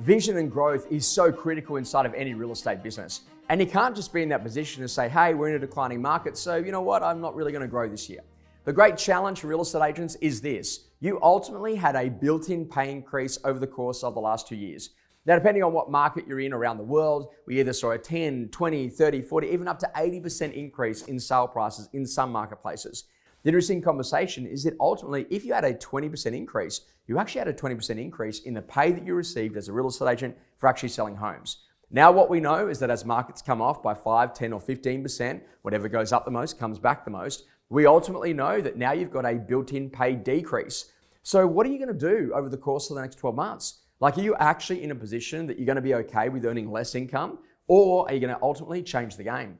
Vision and growth is so critical inside of any real estate business. And you can't just be in that position and say, hey, we're in a declining market, so you know what, I'm not really going to grow this year. The great challenge for real estate agents is this. You ultimately had a built-in pay increase over the course of the last 2 years. Now, depending on what market you're in around the world, we either saw a 10, 20, 30, 40, even up to 80% increase in sale prices in some marketplaces. The interesting conversation is that ultimately, if you had a 20% increase, you actually had a 20% increase in the pay that you received as a real estate agent for actually selling homes. Now, what we know is that as markets come off by 5, 10, or 15%, whatever goes up the most comes back the most, we ultimately know that now you've got a built-in pay decrease. So what are you going to do over the course of the next 12 months? Like, are you actually in a position that you're going to be okay with earning less income, or are you going to ultimately change the game?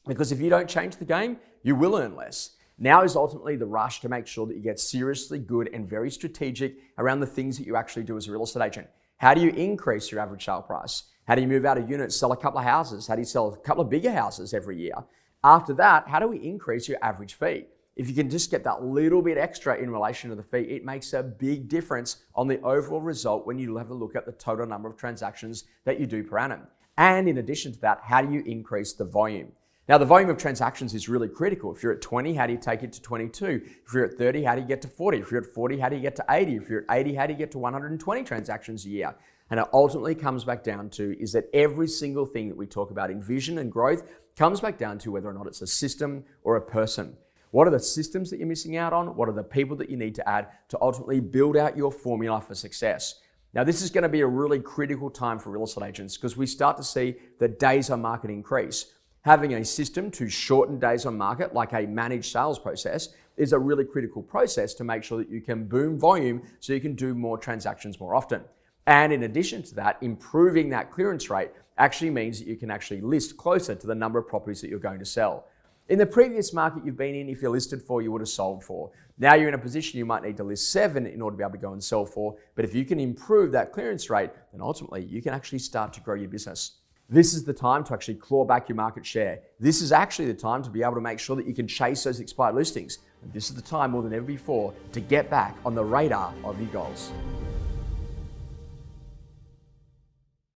Because if you don't change the game, you will earn less. Now is ultimately the rush to make sure that you get seriously good and very strategic around the things that you actually do as a real estate agent. How do you increase your average sale price? How do you move out of units, sell a couple of houses? How do you sell a couple of bigger houses every year? After that, how do we increase your average fee? If you can just get that little bit extra in relation to the fee, it makes a big difference on the overall result when you have a look at the total number of transactions that you do per annum. And in addition to that, how do you increase the volume? Now, the volume of transactions is really critical. If you're at 20, how do you take it to 22? If you're at 30, how do you get to 40? If you're at 40, how do you get to 80? If you're at 80, how do you get to 120 transactions a year? And it ultimately comes back down to is that every single thing that we talk about in vision and growth comes back down to whether or not it's a system or a person. What are the systems that you're missing out on? What are the people that you need to add to ultimately build out your formula for success? Now, this is going to be a really critical time for real estate agents because we start to see the days on market increase. Having a system to shorten days on market, like a managed sales process, is a really critical process to make sure that you can boom volume so you can do more transactions more often. And in addition to that, improving that clearance rate actually means that you can actually list closer to the number of properties that you're going to sell. In the previous market you've been in, if you listed 4, you would have sold 4. Now you're in a position you might need to list 7 in order to be able to go and sell 4. But if you can improve that clearance rate, then ultimately you can actually start to grow your business. This is the time to actually claw back your market share. This is actually the time to be able to make sure that you can chase those expired listings. And this is the time more than ever before to get back on the radar of your goals.